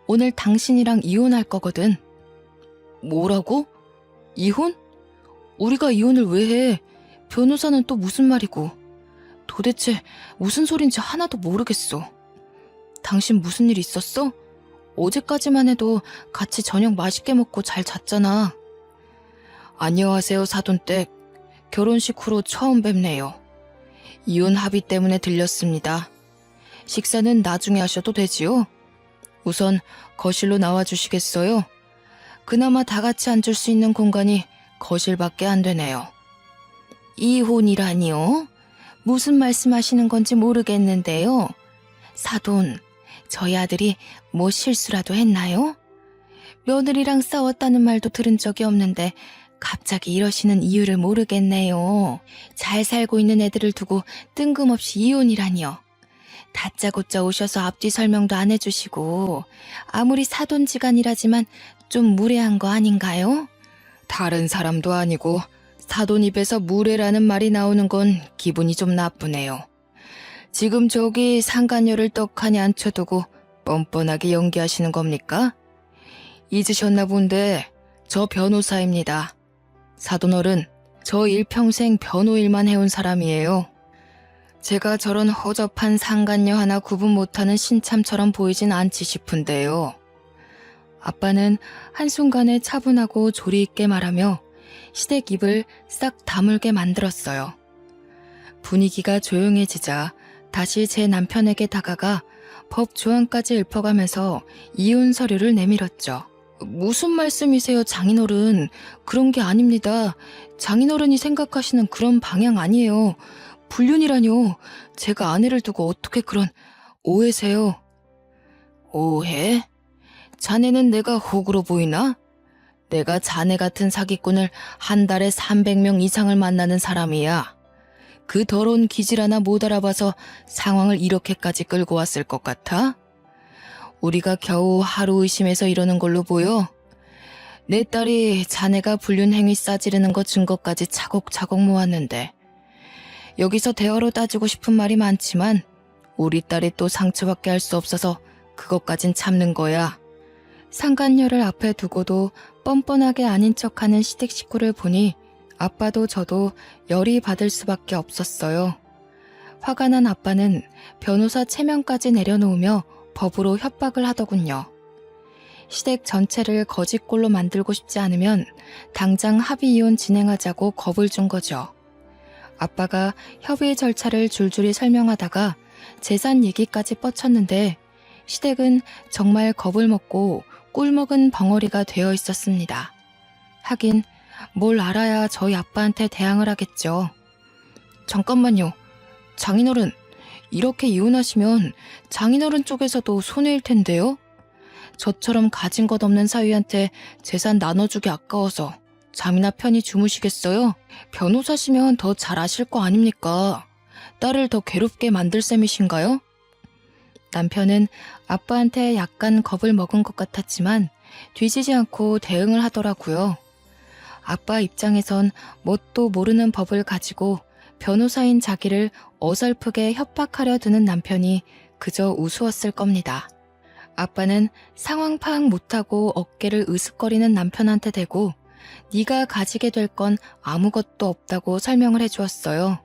오늘 당신이랑 이혼할 거거든. 뭐라고? 이혼? 우리가 이혼을 왜 해? 변호사는 또 무슨 말이고. 도대체 무슨 소린지 하나도 모르겠어. 당신 무슨 일 있었어? 어제까지만 해도 같이 저녁 맛있게 먹고 잘 잤잖아. 안녕하세요, 사돈댁. 결혼식 후로 처음 뵙네요. 이혼 합의 때문에 들렸습니다. 식사는 나중에 하셔도 되지요? 우선 거실로 나와주시겠어요? 그나마 다 같이 앉을 수 있는 공간이 거실밖에 안 되네요. 이혼이라니요? 무슨 말씀하시는 건지 모르겠는데요. 사돈, 저희 아들이 뭐 실수라도 했나요? 며느리랑 싸웠다는 말도 들은 적이 없는데 갑자기 이러시는 이유를 모르겠네요. 잘 살고 있는 애들을 두고 뜬금없이 이혼이라니요. 다짜고짜 오셔서 앞뒤 설명도 안 해주시고 아무리 사돈지간이라지만 좀 무례한 거 아닌가요? 다른 사람도 아니고 사돈 입에서 무례라는 말이 나오는 건 기분이 좀 나쁘네요. 지금 저기 상간녀를 떡하니 앉혀두고 뻔뻔하게 연기하시는 겁니까? 잊으셨나 본데 저 변호사입니다. 사돈어른, 저 일평생 변호 일만 해온 사람이에요. 제가 저런 허접한 상간녀 하나 구분 못하는 신참처럼 보이진 않지 싶은데요. 아빠는 한순간에 차분하고 조리 있게 말하며 시댁 입을 싹 다물게 만들었어요. 분위기가 조용해지자 다시 제 남편에게 다가가 법 조항까지 읊어가면서 이혼 서류를 내밀었죠. 무슨 말씀이세요, 장인어른? 그런 게 아닙니다. 장인어른이 생각하시는 그런 방향 아니에요. 불륜이라뇨. 제가 아내를 두고 어떻게 그런... 오해세요. 오해? 자네는 내가 호구로 보이나? 내가 자네 같은 사기꾼을 한 달에 300명 이상을 만나는 사람이야. 그 더러운 기질 하나 못 알아봐서 상황을 이렇게까지 끌고 왔을 것 같아? 우리가 겨우 하루 의심해서 이러는 걸로 보여? 내 딸이 자네가 불륜 행위 싸지르는 거 증거까지 차곡차곡 모았는데 여기서 대화로 따지고 싶은 말이 많지만 우리 딸이 또 상처받게 할 수 없어서 그것까진 참는 거야. 상간녀를 앞에 두고도 뻔뻔하게 아닌 척하는 시댁 식구를 보니 아빠도 저도 열이 받을 수밖에 없었어요. 화가 난 아빠는 변호사 체면까지 내려놓으며 법으로 협박을 하더군요. 시댁 전체를 거짓골로 만들고 싶지 않으면 당장 합의 이혼 진행하자고 겁을 준 거죠. 아빠가 협의 절차를 줄줄이 설명하다가 재산 얘기까지 뻗쳤는데 시댁은 정말 겁을 먹고 꿀먹은 벙어리가 되어 있었습니다. 하긴 뭘 알아야 저희 아빠한테 대항을 하겠죠. 잠깐만요. 장인어른, 이렇게 이혼하시면 장인어른 쪽에서도 손해일 텐데요? 저처럼 가진 것 없는 사위한테 재산 나눠주기 아까워서 잠이나 편히 주무시겠어요? 변호사시면 더 잘 아실 거 아닙니까? 딸을 더 괴롭게 만들 셈이신가요? 남편은 아빠한테 약간 겁을 먹은 것 같았지만 뒤지지 않고 대응을 하더라고요. 아빠 입장에선 뭣도 모르는 법을 가지고 변호사인 자기를 어설프게 협박하려 드는 남편이 그저 우스웠을 겁니다. 아빠는 상황 파악 못하고 어깨를 으쓱거리는 남편한테 대고 네가 가지게 될 건 아무것도 없다고 설명을 해주었어요.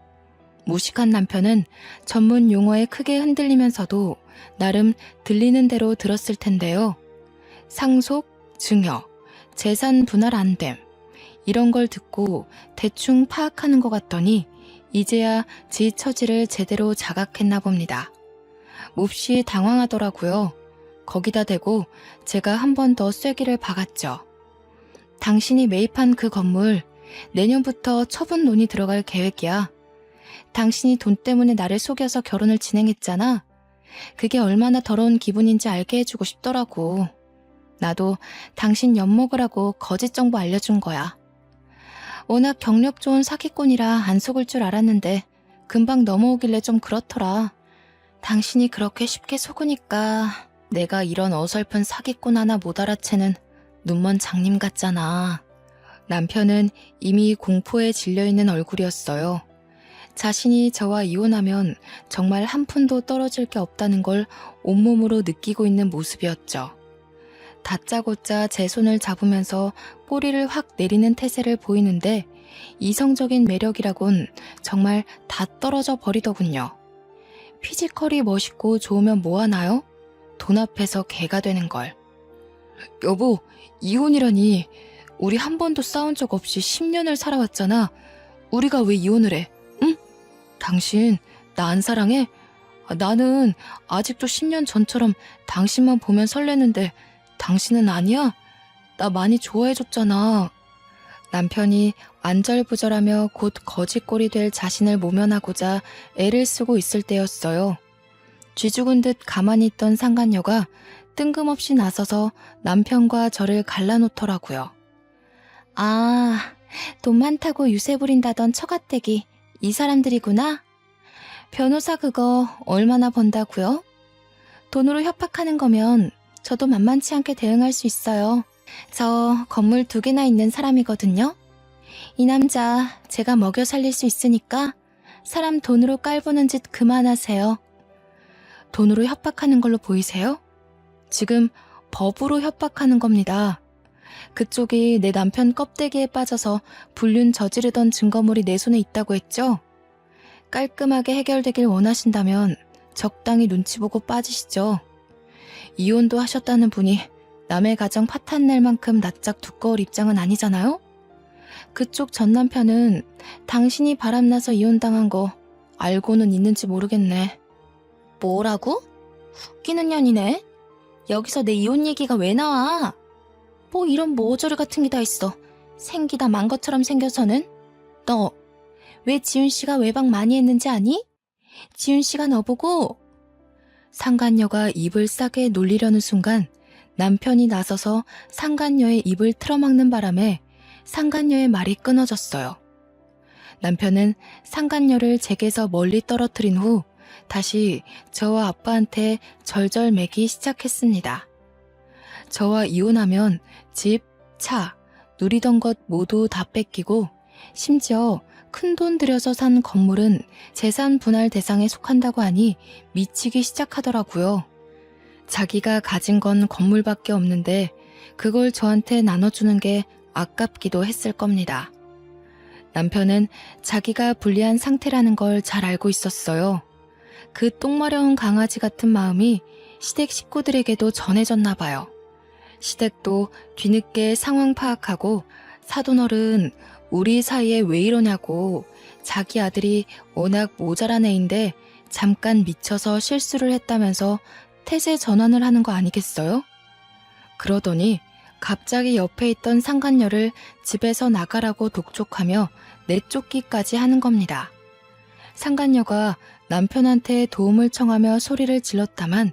무식한 남편은 전문 용어에 크게 흔들리면서도 나름 들리는 대로 들었을 텐데요. 상속, 증여, 재산 분할 안 됨, 이런 걸 듣고 대충 파악하는 것 같더니 이제야 지 처지를 제대로 자각했나 봅니다. 몹시 당황하더라고요. 거기다 대고 제가 한 번 더 쐐기를 박았죠. 당신이 매입한 그 건물 내년부터 처분론이 들어갈 계획이야. 당신이 돈 때문에 나를 속여서 결혼을 진행했잖아. 그게 얼마나 더러운 기분인지 알게 해주고 싶더라고. 나도 당신 엿먹으라고 거짓 정보 알려준 거야. 워낙 경력 좋은 사기꾼이라 안 속을 줄 알았는데 금방 넘어오길래 좀 그렇더라. 당신이 그렇게 쉽게 속으니까 내가 이런 어설픈 사기꾼 하나 못 알아채는 눈먼 장님 같잖아. 남편은 이미 공포에 질려있는 얼굴이었어요. 자신이 저와 이혼하면 정말 한 푼도 떨어질 게 없다는 걸 온몸으로 느끼고 있는 모습이었죠. 다짜고짜 제 손을 잡으면서 꼬리를 확 내리는 태세를 보이는데 이성적인 매력이라곤 정말 다 떨어져 버리더군요. 피지컬이 멋있고 좋으면 뭐하나요? 돈 앞에서 개가 되는 걸. 여보, 이혼이라니. 우리 한 번도 싸운 적 없이 10년을 살아왔잖아. 우리가 왜 이혼을 해? 응? 당신 나 안 사랑해? 나는 아직도 10년 전처럼 당신만 보면 설레는데 당신은 아니야? 나 많이 좋아해줬잖아. 남편이 안절부절하며 곧 거짓골이 될 자신을 모면하고자 애를 쓰고 있을 때였어요. 쥐죽은 듯 가만히 있던 상간녀가 뜬금없이 나서서 남편과 저를 갈라놓더라고요. 아, 돈 많다고 유세 부린다던 처가댁이 이 사람들이구나? 변호사 그거 얼마나 번다고요? 돈으로 협박하는 거면 저도 만만치 않게 대응할 수 있어요. 저 건물 2개나 있는 사람이거든요. 이 남자 제가 먹여 살릴 수 있으니까 사람 돈으로 깔보는 짓 그만하세요. 돈으로 협박하는 걸로 보이세요? 지금 법으로 협박하는 겁니다. 그쪽이 내 남편 껍데기에 빠져서 불륜 저지르던 증거물이 내 손에 있다고 했죠? 깔끔하게 해결되길 원하신다면 적당히 눈치 보고 빠지시죠. 이혼도 하셨다는 분이 남의 가정 파탄낼 만큼 낯짝 두꺼울 입장은 아니잖아요? 그쪽 전 남편은 당신이 바람나서 이혼당한 거 알고는 있는지 모르겠네. 뭐라고? 웃기는 년이네. 여기서 내 이혼 얘기가 왜 나와? 뭐 이런 모저리 같은 게 다 있어. 생기다 만 것처럼 생겨서는. 너 왜 지훈 씨가 외박 많이 했는지 아니? 지훈 씨가 너 보고. 상간녀가 입을 싸게 놀리려는 순간 남편이 나서서 상간녀의 입을 틀어막는 바람에 상간녀의 말이 끊어졌어요. 남편은 상간녀를 제게서 멀리 떨어뜨린 후 다시 저와 아빠한테 절절매기 시작했습니다. 저와 이혼하면 집, 차, 누리던 것 모두 다 뺏기고 심지어 큰돈 들여서 산 건물은 재산 분할 대상에 속한다고 하니 미치기 시작하더라고요. 자기가 가진 건 건물밖에 없는데 그걸 저한테 나눠주는 게 아깝기도 했을 겁니다. 남편은 자기가 불리한 상태라는 걸 잘 알고 있었어요. 그 똥마려운 강아지 같은 마음이 시댁 식구들에게도 전해졌나 봐요. 시댁도 뒤늦게 상황 파악하고 사돈어른 우리 사이에 왜 이러냐고 자기 아들이 워낙 모자란 애인데 잠깐 미쳐서 실수를 했다면서 태세 전환을 하는 거 아니겠어요? 그러더니 갑자기 옆에 있던 상간녀를 집에서 나가라고 독촉하며 내쫓기까지 하는 겁니다. 상간녀가 남편한테 도움을 청하며 소리를 질렀다만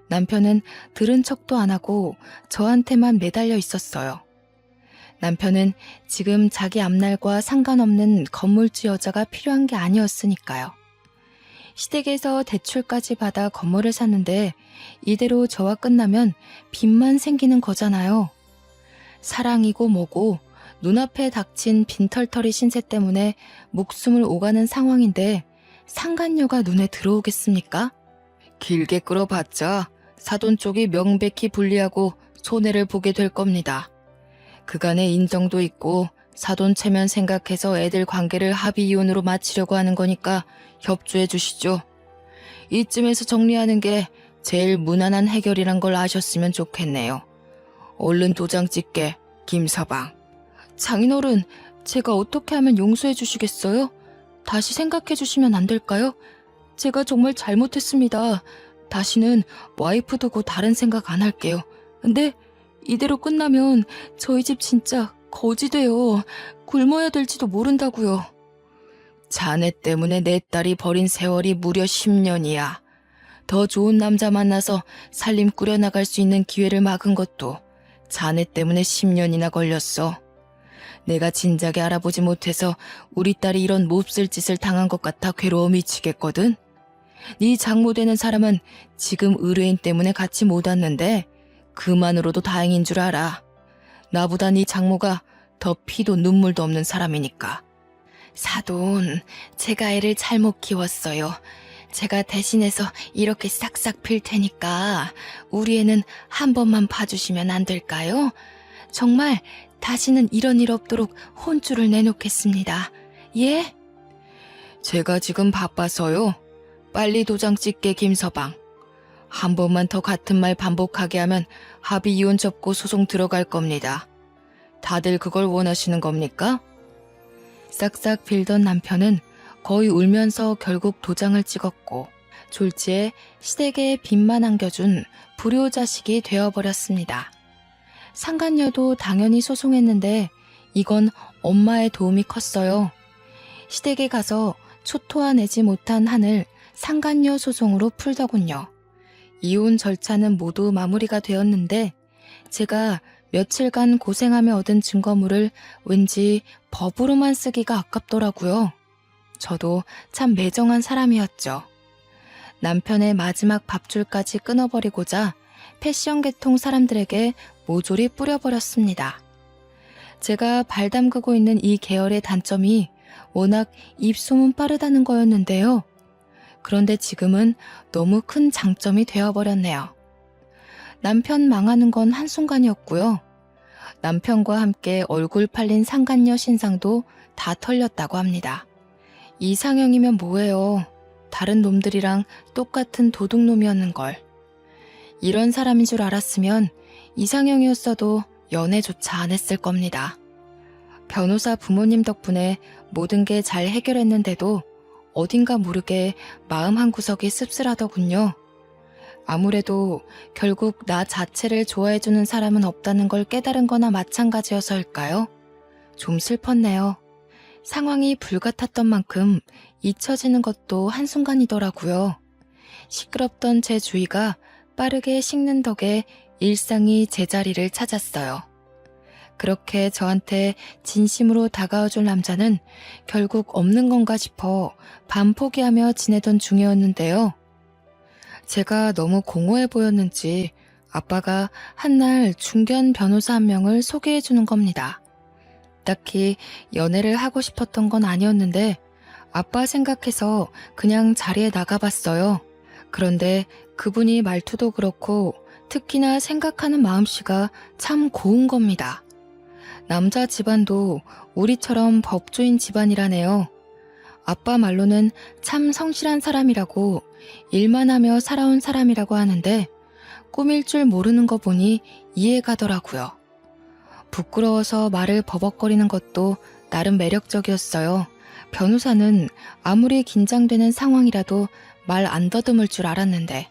남편은 들은 척도 안 하고 저한테만 매달려 있었어요. 남편은 지금 자기 앞날과 상관없는 건물주 여자가 필요한 게 아니었으니까요. 시댁에서 대출까지 받아 건물을 샀는데 이대로 저와 끝나면 빚만 생기는 거잖아요. 사랑이고 뭐고 눈앞에 닥친 빈털터리 신세 때문에 목숨을 오가는 상황인데 상간녀가 눈에 들어오겠습니까? 길게 끌어봤자 사돈 쪽이 명백히 불리하고 손해를 보게 될 겁니다. 그간의 인정도 있고 사돈 체면 생각해서 애들 관계를 합의 이혼으로 마치려고 하는 거니까 협조해 주시죠. 이쯤에서 정리하는 게 제일 무난한 해결이란 걸 아셨으면 좋겠네요. 얼른 도장 찍게, 김서방. 장인어른, 제가 어떻게 하면 용서해 주시겠어요? 다시 생각해 주시면 안 될까요? 제가 정말 잘못했습니다. 다시는 와이프 두고 다른 생각 안 할게요. 근데 이대로 끝나면 저희 집 진짜 거지 돼요. 굶어야 될지도 모른다고요. 자네 때문에 내 딸이 버린 세월이 무려 10년이야. 더 좋은 남자 만나서 살림 꾸려나갈 수 있는 기회를 막은 것도 자네 때문에 10년이나 걸렸어. 내가 진작에 알아보지 못해서 우리 딸이 이런 몹쓸 짓을 당한 것 같아 괴로워 미치겠거든. 네 장모 되는 사람은 지금 의뢰인 때문에 같이 못 왔는데 그만으로도 다행인 줄 알아. 나보다 네 장모가 더 피도 눈물도 없는 사람이니까. 사돈, 제가 애를 잘못 키웠어요. 제가 대신해서 이렇게 싹싹 빌 테니까 우리 애는 한 번만 봐주시면 안 될까요? 정말 다시는 이런 일 없도록 혼쭐을 내놓겠습니다. 예? 제가 지금 바빠서요. 빨리 도장 찍게, 김서방. 한 번만 더 같은 말 반복하게 하면 합의 이혼 접고 소송 들어갈 겁니다. 다들 그걸 원하시는 겁니까? 싹싹 빌던 남편은 거의 울면서 결국 도장을 찍었고 졸지에 시댁에 빚만 안겨준 불효자식이 되어버렸습니다. 상간녀도 당연히 소송했는데 이건 엄마의 도움이 컸어요. 시댁에 가서 초토화내지 못한 한을 상간녀 소송으로 풀더군요. 이혼 절차는 모두 마무리가 되었는데 제가 며칠간 고생하며 얻은 증거물을 왠지 법으로만 쓰기가 아깝더라고요. 저도 참 매정한 사람이었죠. 남편의 마지막 밥줄까지 끊어버리고자 패션 계통 사람들에게 모조리 뿌려버렸습니다. 제가 발 담그고 있는 이 계열의 단점이 워낙 입소문 빠르다는 거였는데요. 그런데 지금은 너무 큰 장점이 되어버렸네요. 남편 망하는 건 한순간이었고요. 남편과 함께 얼굴 팔린 상간녀 신상도 다 털렸다고 합니다. 이상형이면 뭐예요? 다른 놈들이랑 똑같은 도둑놈이었는걸. 이런 사람인 줄 알았으면 이상형이었어도 연애조차 안 했을 겁니다. 변호사 부모님 덕분에 모든 게 잘 해결했는데도 어딘가 모르게 마음 한구석이 씁쓸하더군요. 아무래도 결국 나 자체를 좋아해주는 사람은 없다는 걸 깨달은 거나 마찬가지여서일까요? 좀 슬펐네요. 상황이 불같았던 만큼 잊혀지는 것도 한순간이더라고요. 시끄럽던 제 주위가 빠르게 식는 덕에 일상이 제자리를 찾았어요. 그렇게 저한테 진심으로 다가와줄 남자는 결국 없는 건가 싶어 반포기하며 지내던 중이었는데요. 제가 너무 공허해 보였는지 아빠가 한날 중견 변호사 한 명을 소개해 주는 겁니다. 딱히 연애를 하고 싶었던 건 아니었는데 아빠 생각해서 그냥 자리에 나가봤어요. 그런데 그분이 말투도 그렇고 특히나 생각하는 마음씨가 참 고운 겁니다. 남자 집안도 우리처럼 법조인 집안이라네요. 아빠 말로는 참 성실한 사람이라고, 일만 하며 살아온 사람이라고 하는데 꾸밀 줄 모르는 거 보니 이해가더라고요. 부끄러워서 말을 버벅거리는 것도 나름 매력적이었어요. 변호사는 아무리 긴장되는 상황이라도 말 안 더듬을 줄 알았는데.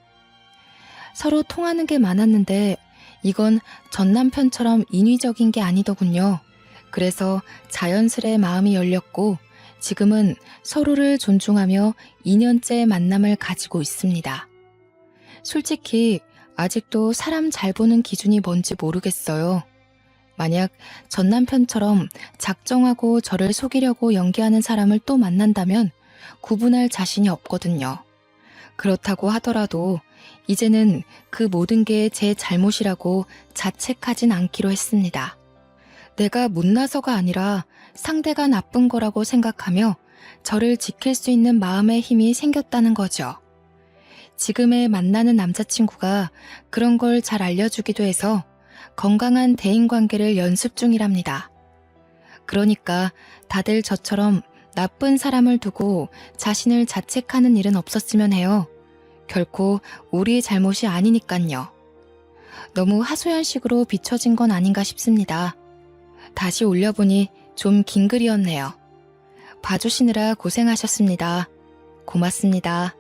서로 통하는 게 많았는데 이건 전 남편처럼 인위적인 게 아니더군요. 그래서 자연스레 마음이 열렸고 지금은 서로를 존중하며 2년째 만남을 가지고 있습니다. 솔직히 아직도 사람 잘 보는 기준이 뭔지 모르겠어요. 만약 전 남편처럼 작정하고 저를 속이려고 연기하는 사람을 또 만난다면 구분할 자신이 없거든요. 그렇다고 하더라도 이제는 그 모든 게 제 잘못이라고 자책하진 않기로 했습니다. 내가 못나서가 아니라 상대가 나쁜 거라고 생각하며 저를 지킬 수 있는 마음의 힘이 생겼다는 거죠. 지금의 만나는 남자친구가 그런 걸 잘 알려주기도 해서 건강한 대인관계를 연습 중이랍니다. 그러니까 다들 저처럼 나쁜 사람을 두고 자신을 자책하는 일은 없었으면 해요. 결코 우리의 잘못이 아니니깐요. 너무 하소연식으로 비춰진 건 아닌가 싶습니다. 다시 올려보니 좀 긴 글이었네요. 봐주시느라 고생하셨습니다. 고맙습니다.